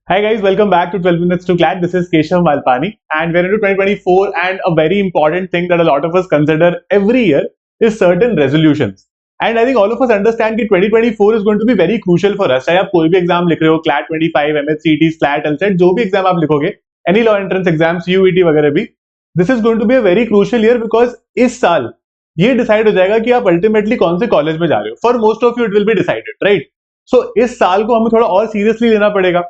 Hi guys, welcome back to 12 Minutes to Clat. This is Keshav Malpani and we're into 2024 and a very important thing that a lot of us consider every year is certain resolutions. And I think all of us understand that 2024 is going to be very crucial for us. चाहे आप कोई भी exam लिख रहे हो, CLAT 25, MHCT, SLAT, LSAT, जो भी exam आप लिखोगे, any law entrance exams, UET वगैरह भी, this is going to be a very crucial year because इस साल ये डिसाइड हो जाएगा कि आप अल्टीमेटली कौन से कॉलेज में जा रहे हो. For most of you it will be decided, right? So इस साल को हमें थोड़ा और सीरियसली लेना पड़ेगा.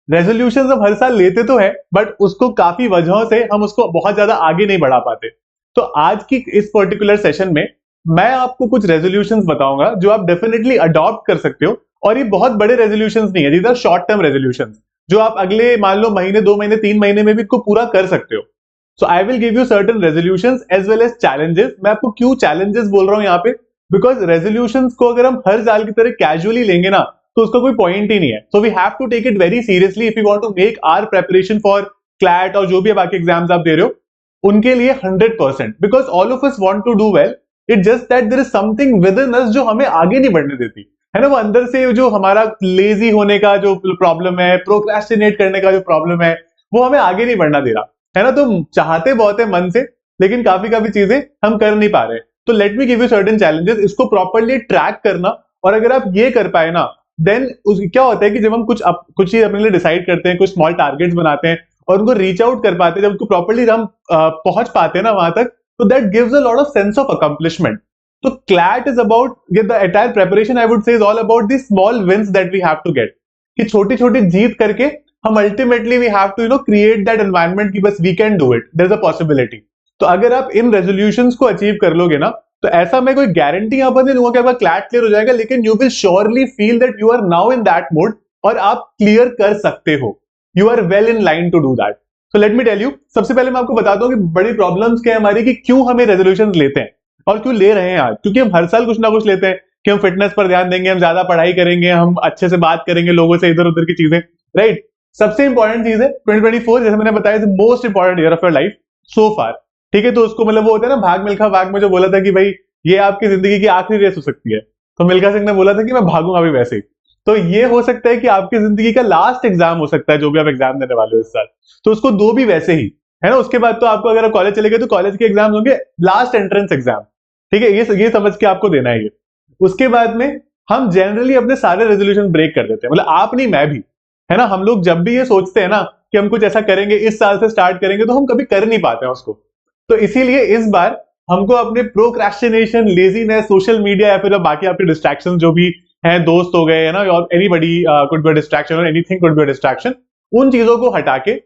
रेजोल्यूशन हम हर साल लेते तो है, बट उसको काफी वजहों से हम उसको बहुत ज्यादा आगे नहीं बढ़ा पाते. तो आज की इस पर्टिकुलर सेशन में मैं आपको कुछ रेजोल्यूशंस बताऊंगा जो आप डेफिनेटली अडॉप्ट कर सकते हो. और ये बहुत बड़े रेजोल्यूशंस नहीं है, these are short term resolutions जो आप अगले मान लो महीने, 2 महीने, 3 महीने में भी इसको पूरा कर सकते हो. So I will give you certain resolutions as well as challenges. मैं आपको क्यों चैलेंजेस बोल रहा हूं यहाँ पे, बिकॉज रेजोल्यूशंस को अगर हम हर साल की तरह कैजुअली लेंगे ना तो उसका कोई पॉइंट ही नहीं है. So we have to take it very seriously if you want to make our preparation for CLAT और जो भी बाकी एग्जाम्स आप दे रहे हो उनके लिए 100%, because all of us want to do well. It just that there is something within us जो हमें आगे नहीं बढ़ने देती है ना. वो अंदर से जो हमारा लेजी होने का जो प्रॉब्लम है, प्रोक्रेस्टिनेट करने का जो प्रॉब्लम है, वो हमें आगे नहीं बढ़ना दे रहा है ना. तो चाहते बहुत है मन से, लेकिन काफी चीजें हम कर नहीं पा रहे. तो let me give you certain challenges. इसको प्रॉपर्ली ट्रैक करना, और अगर आप ये कर पाए ना, देन क्या होता है कि जब हम कुछ चीज अपने लिए डिसाइड करते हैं, कुछ स्मॉल टारगेट्स बनाते हैं और उनको रीच आउट कर पाते हैं, जब उनको प्रॉपर्ली हम पहुंच पाते हैं ना वहां तक, तो that gives a lot of sense of accomplishment. तो CLAT is about the entire preparation, I would say is all about the small wins that we have to get. कि छोटी छोटी जीत करके हम ultimately we have to create that environment कि बस we can do it, there is a possibility. तो अगर आप इन रेजोल्यूशंस को अचीव कर लोगे ना, तो ऐसा मैं कोई गारंटी यहां पर नहीं दूंगा कि आपका क्लैट क्लियर हो जाएगा, लेकिन you will surely feel that you are now in that mode और आप क्लियर कर सकते हो. You are well in line to do that. So let me tell you, सबसे पहले मैं आपको बताता हूं कि बड़ी प्रॉब्लम्स क्या है हमारी, कि क्यों हमें रेजोल्यूशंस लेते हैं और क्यों ले रहे हैं आज. क्योंकि हम हर साल कुछ ना कुछ लेते हैं कि हम फिटनेस पर ध्यान देंगे, हम ज्यादा पढ़ाई करेंगे, हम अच्छे से बात करेंगे लोगों से, इधर उधर की चीजें, राइट? सबसे इंपॉर्टेंट चीज है 2024, जैसे मैंने बताया, most important year of your life so far. ठीक है, तो उसको मतलब वो होता है ना, भाग मिल्खा भाग में जो बोला था कि भाई ये आपकी जिंदगी की आखिरी रेस हो सकती है, तो मिल्खा सिंह ने बोला था कि मैं भागूंगा अभी वैसे ही. तो ये हो सकता है कि आपकी जिंदगी का लास्ट एग्जाम हो सकता है जो भी आप एग्जाम देने वाले हो इस साल. तो उसको दो भी वैसे ही, है ना. उसके बाद तो आपको, अगर आप कॉलेज चले गए तो कॉलेज के एग्जाम होंगे लास्ट एंट्रेंस एग्जाम. ठीक है, ये समझ के आपको देना है ये. उसके बाद में हम जनरली अपने सारे रेजोल्यूशन ब्रेक कर देते हैं, मतलब आप नहीं मैं भी, है ना. हम लोग जब भी ये सोचते हैं ना कि हम कुछ ऐसा करेंगे, इस साल से स्टार्ट करेंगे, तो हम कभी कर नहीं पाते हैं उसको. तो इसीलिए इस बार हमको अपने प्रोक्रेस्टिनेशन, लेजीनेस, सोशल मीडिया या फिर बाकी आपके डिस्ट्रैक्शन जो भी हैं, दोस्त हो गए, है ना, और anybody could be a distraction और anything could be a distraction, उन चीजों को हटा के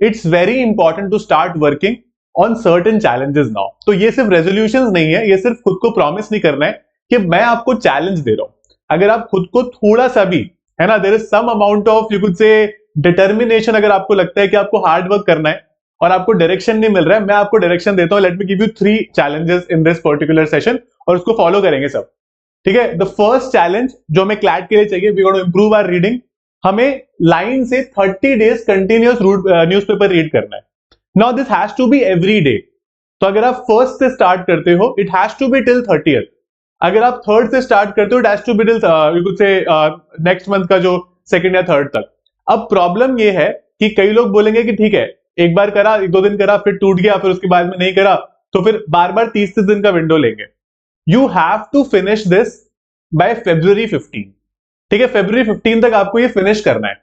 it's very important to start working on certain challenges now. तो ये सिर्फ रेजोल्यूशंस नहीं है, ये सिर्फ खुद को प्रॉमिस नहीं करना है कि मैं आपको चैलेंज दे रहा हूं. अगर आप खुद को थोड़ा सा भी, है ना, there is some amount of you could say determination, अगर आपको लगता है कि आपको हार्ड वर्क करना है और आपको डायरेक्शन नहीं मिल रहा है, मैं आपको डायरेक्शन देता हूं. Let me give you 3 challenges in this particular session और उसको फॉलो करेंगे सब. ठीक है, द फर्स्ट चैलेंज जो हमें क्लैट के लिए चाहिए, we want to improve our reading. हमें लाइन से 30 डेज कंटिन्यूअस न्यूज़पेपर रीड करना है. Now this has to be every day. तो अगर आप फर्स्ट से स्टार्ट करते हो, it has to be till 30th. अगर आप थर्ड से स्टार्ट करते हो, it has to be till you could say next month का जो सेकंड या थर्ड तक. अब प्रॉब्लम ये है कि कई लोग बोलेंगे कि ठीक है, एक बार करा, 1-2 दिन करा, फिर टूट गया, फिर उसके बाद में नहीं करा, तो फिर बार बार 30 दिन का विंडो लेंगे. You have to finish this by February 15. ठीक है, February 15 तक आपको ये फिनिश करना है.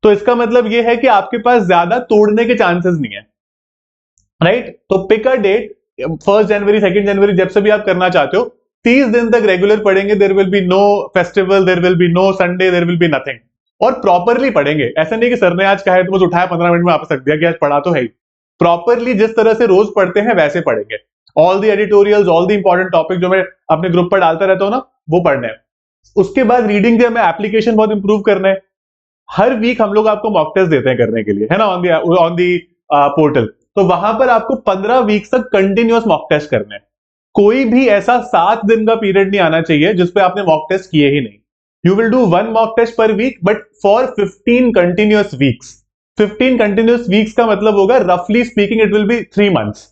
तो इसका मतलब ये है कि आपके पास ज्यादा तोड़ने के चांसेस नहीं है, राइट? तो पिक अ डेट, 1 जनवरी, 2 जनवरी, जब से भी आप करना चाहते हो, 30 दिन तक रेगुलर पढ़ेंगे. There will be no festival, there will be no Sunday, there will be nothing. और प्रॉपरली पढ़ेंगे. ऐसा नहीं कि सर ने आज कहा है तो बस उठाया 15 मिनट में वापस रख दिया कि आज पढ़ा तो है ही. प्रॉपरली जिस तरह से रोज पढ़ते हैं वैसे पढ़ेंगे. All the editorials, all the important topic जो मैं अपने ग्रुप पर डालता रहता हूं ना, वो पढ़ने हैं. उसके बाद रीडिंग के हमें एप्लीकेशन बहुत इंप्रूव करना है. हर वीक हम लोग आपको मॉक टेस्ट देते हैं करने के लिए, है ना, ऑन दी पोर्टल. तो वहां पर आपको 15 वीक तक कंटिन्यूअस मॉक टेस्ट करने हैं. कोई भी ऐसा 7 दिन का पीरियड नहीं आना चाहिए जिसपे आपने मॉक टेस्ट किए ही नहीं. You will do 1 mock test per week, but for 15 continuous weeks. 15 continuous weeks का मतलब होगा, roughly speaking, it will be 3 months.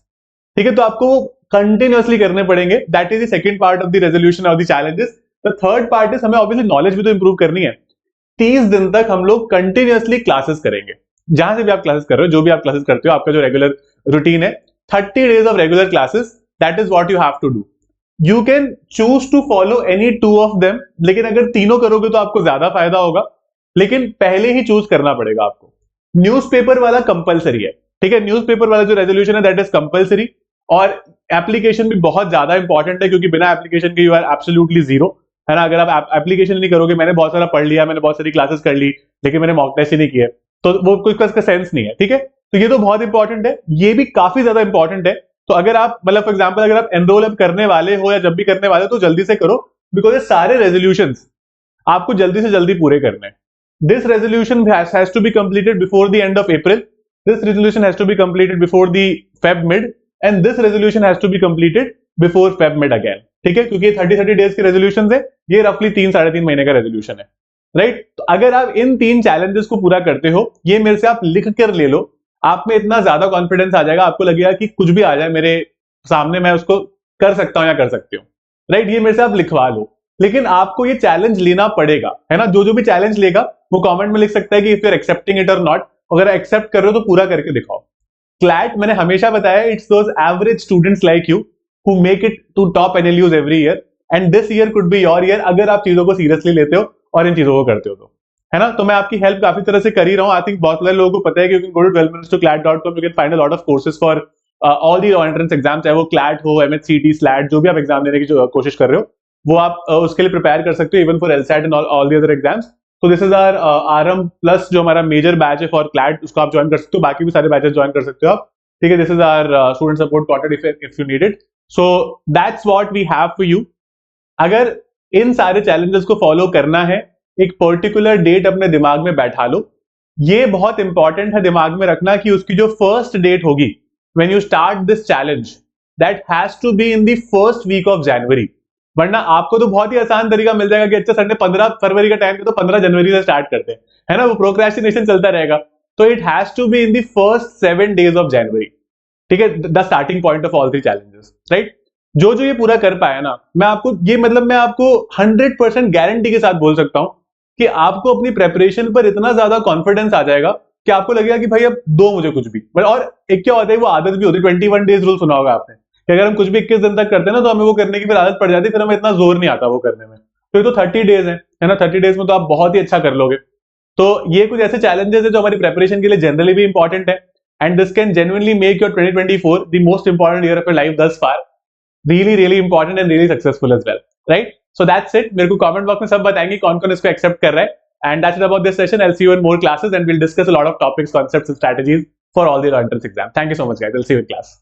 ठीक है, तो आपको वो कंटिन्यूअसली करने पड़ेंगे. That is the second part of the resolution of the challenges. The third part is, हमें ऑब्वियसली नॉलेज भी तो इंप्रूव करनी है. 30 दिन तक हम लोग कंटिन्यूअसली क्लासेस करेंगे। जहां से भी आप क्लासेस कर रहे हो, जो भी आप क्लासेस करते हो, आपका जो रेगुलर रूटीन है, 30 days of regular classes, that is what you have to do. You can choose to follow any two of them, लेकिन अगर तीनों करोगे तो आपको ज्यादा फायदा होगा, लेकिन पहले ही चूज करना पड़ेगा आपको। न्यूज़पेपर वाला कंपलसरी है, ठीक है, न्यूज़पेपर वाला जो रेजोल्यूशन है दैट इज कंपलसरी, और एप्लीकेशन भी बहुत ज्यादा इंपॉर्टेंट है, क्योंकि बिना एप्लीकेशन के यू आर एब्सोल्युटली जीरो, है ना। अगर आप एप्लीकेशन नहीं करोगे, मैंने बहुत सारा पढ़ लिया, मैंने बहुत सारी क्लासेस कर ली, लेकिन मैंने मॉक टेस्ट ही नहीं किया, तो वो कोई का सेंस नहीं है, ठीक है। तो ये तो बहुत इंपॉर्टेंट है, ये भी काफी ज्यादा इंपॉर्टेंट है। तो अगर आप मतलब फॉर एग्जांपल अगर आप एनरोल अब करने वाले हो या जब भी करने वाले हो, तो जल्दी से करो, बिकॉज ये सारे रेजोल्यूशंस आपको जल्दी से जल्दी पूरे करने हैं। This resolution has to be completed before the end of April, this resolution has to be completed before the Feb mid, and this resolution has to be completed before Feb mid again, ठीक है, क्योंकि 30 days के resolution है, ये रफली 3-3.5 महीने का resolution है, राइट। तो अगर आप इन 3 चैलेंजेस को पूरा करते हो, ये मेरे से आप लिख कर ले लो, आप में इतना ज्यादा कॉन्फिडेंस आ जाएगा, आपको लगेगा कि कुछ भी आ जाए मेरे सामने मैं उसको कर सकता हूं या कर सकती हूँ, राइट। ये मेरे से आप लिखवा लो, लेकिन आपको ये चैलेंज लेना पड़ेगा, है ना। जो भी चैलेंज लेगा वो कमेंट में लिख सकता है कि if you are accepting it और नॉट। अगर एक्सेप्ट कर रहे हो तो पूरा करके दिखाओ। क्लैट मैंने हमेशा बताया, it's those average students like you who make it to top NLUs every year, and this year could be your year, अगर आप चीजों को सीरियसली लेते हो और इन चीजों को करते हो तो, है ना। तो मैं आपकी हेल्प काफी तरह से कर ही रहा हूँ। आई थिंक बहुत सारे लोगों को पता है कि you can go to 12minutes2clat.com, you can find a lot of courses for all the entrance exam, चाहे वो क्लैट हो, एमएचसीटी, स्लैट, जो भी आप एग्जाम देने की जो कोशिश कर रहे हो, वो आप उसके लिए प्रिपेयर कर सकते हो, even for LSAT and all the other exams. तो this is our RM plus, जो हमारा मेजर बैच है फॉर क्लैट, उसको आप ज्वाइन कर सकते हो, बाकी भी सारे बैचेस ज्वाइन कर सकते हो आप, ठीक है। This is our student support contact if you need it. So that's what we have for you. अगर इन सारे चैलेंजेस को फॉलो करना है, एक पर्टिकुलर डेट अपने दिमाग में बैठा लो। ये बहुत इंपॉर्टेंट है दिमाग में रखना कि उसकी जो फर्स्ट डेट होगी when you start this challenge, that has to be in the first week of January. वरना आपको तो बहुत ही आसान तरीका मिल जाएगा कि अच्छा संडे 15 फरवरी का टाइम है तो 15 जनवरी से स्टार्ट करते हैं, है ना। वो प्रोक्रेस्टिनेशन चलता रहेगा। तो it has to be in the first 7 days of January, ठीक है, the starting point of all 3 challenges, right. जो ये पूरा कर पाया ना, मैं आपको ये मतलब मैं आपको 100% गारंटी के साथ बोल सकता हूं कि आपको अपनी प्रेपरेशन पर इतना ज्यादा कॉन्फिडेंस आ जाएगा कि आपको लगेगा कि भाई अब दो मुझे कुछ भी। और एक क्या होता है, वो आदत भी होती है, 21 days रूल सुना होगा आपने, कि अगर हम कुछ भी 21 दिन तक करते हैं ना, तो हमें वो करने की फिर आदत पड़ जाती है, फिर हमें इतना जोर नहीं आता वो करने में। तो ये तो 30 days है ना, 30 days में तो आप बहुत ही अच्छा कर लोगे। तो ये कुछ ऐसे चैलेंजेस है जो हमारी प्रेपरेशन के लिए जनरली भी इंपॉर्टेंट है, and this can genuinely make your 2024 the most important year of your life thus far, really important and really successful as well, right? So that's it. मेरे को comment box में सब बताएंगे कौन कौन इसको accept कर रहा है, and that's it about this session. I'll see you in more classes and we'll discuss a lot of topics, concepts and strategies for all the entrance exam. Thank you so much guys. I'll see you in class.